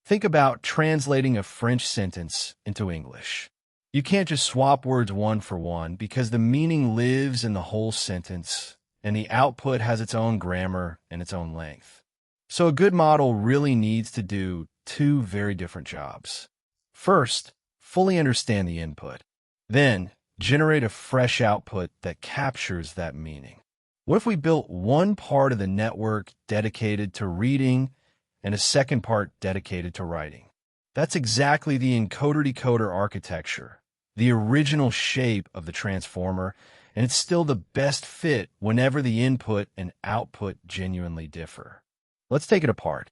Think about translating a French sentence into English. You can't just swap words one for one because the meaning lives in the whole sentence, and the output has its own grammar and its own length. So a good model really needs to do two very different jobs. First, fully understand the input. Then, generate a fresh output that captures that meaning. What if we built one part of the network dedicated to reading and a second part dedicated to writing? That's exactly the encoder-decoder architecture, the original shape of the transformer, and it's still the best fit whenever the input and output genuinely differ. Let's take it apart.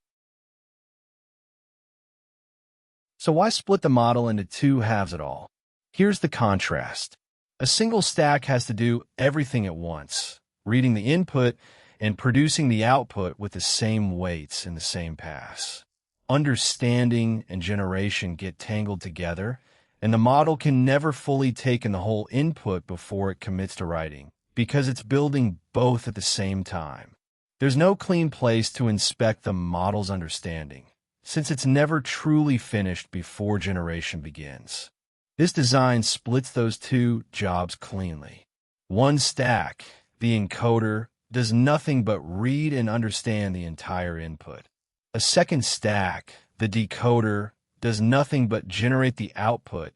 So why split the model into two halves at all? Here's the contrast. A single stack has to do everything at once, reading the input and producing the output with the same weights in the same pass. Understanding and generation get tangled together, and the model can never fully take in the whole input before it commits to writing, because it's building both at the same time. There's no clean place to inspect the model's understanding, since it's never truly finished before generation begins. This design splits those two jobs cleanly. One stack, the encoder, does nothing but read and understand the entire input. A second stack, the decoder, does nothing but generate the output,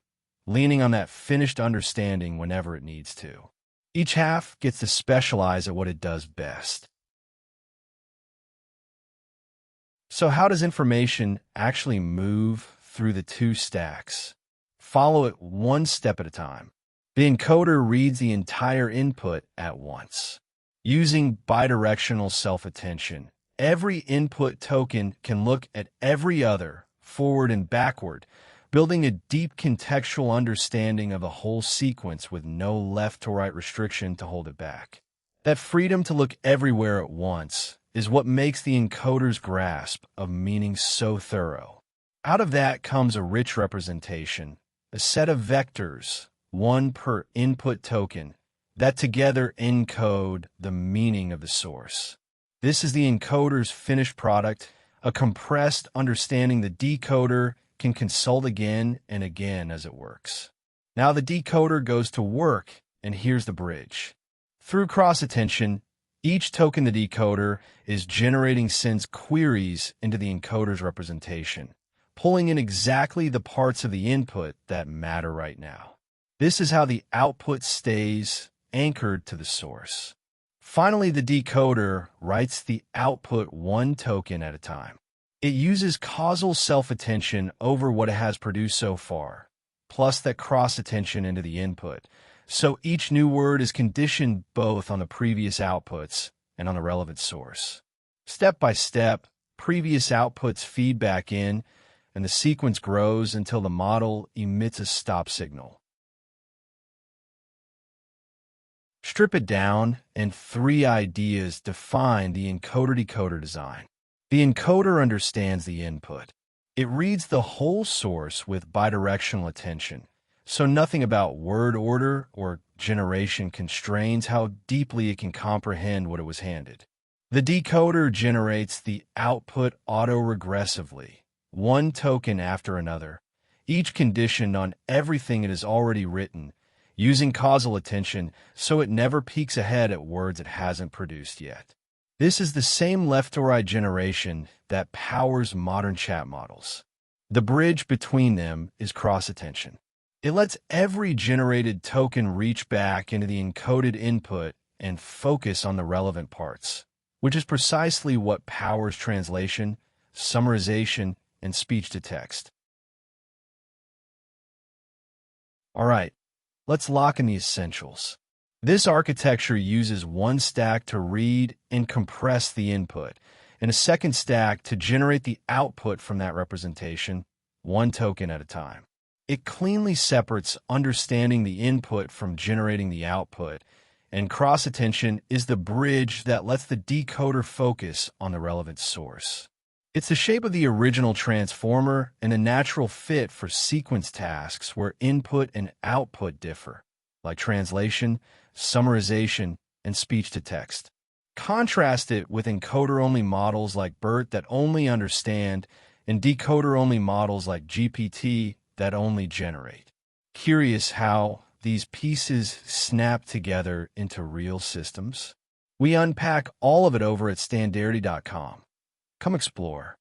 leaning on that finished understanding whenever it needs to. Each half gets to specialize at what it does best. So how does information actually move through the two stacks? Follow it one step at a time. The encoder reads the entire input at once. Using bidirectional self-attention, every input token can look at every other, forward and backward, building a deep contextual understanding of the whole sequence with no left-to-right restriction to hold it back. That freedom to look everywhere at once is what makes the encoder's grasp of meaning so thorough. Out of that comes a rich representation, a set of vectors, one per input token, that together encode the meaning of the source. This is the encoder's finished product, a compressed understanding the decoder can consult again and again as it works. Now the decoder goes to work, and here's the bridge. Through cross-attention, each token the decoder is generating sends queries into the encoder's representation, pulling in exactly the parts of the input that matter right now. This is how the output stays anchored to the source. Finally, the decoder writes the output one token at a time. It uses causal self-attention over what it has produced so far, plus that cross-attention into the input. So each new word is conditioned both on the previous outputs and on the relevant source. Step by step, previous outputs feed back in, and the sequence grows until the model emits a stop signal. Strip it down, and three ideas define the encoder-decoder design. The encoder understands the input. It reads the whole source with bidirectional attention, so nothing about word order or generation constrains how deeply it can comprehend what it was handed. The decoder generates the output auto-regressively, one token after another, each conditioned on everything it has already written, using causal attention so it never peeks ahead at words it hasn't produced yet. This is the same left-to-right generation that powers modern chat models. The bridge between them is cross-attention. It lets every generated token reach back into the encoded input and focus on the relevant parts, which is precisely what powers translation, summarization, and speech-to-text. All right, let's lock in the essentials. This architecture uses one stack to read and compress the input, and a second stack to generate the output from that representation, one token at a time. It cleanly separates understanding the input from generating the output, and cross-attention is the bridge that lets the decoder focus on the relevant source. It's the shape of the original transformer and a natural fit for sequence tasks where input and output differ, like translation, summarization, and speech-to-text. Contrast it with encoder-only models like BERT that only understand and decoder-only models like GPT that only generate. Curious how these pieces snap together into real systems? We unpack all of it over at Standardy.com. Come explore.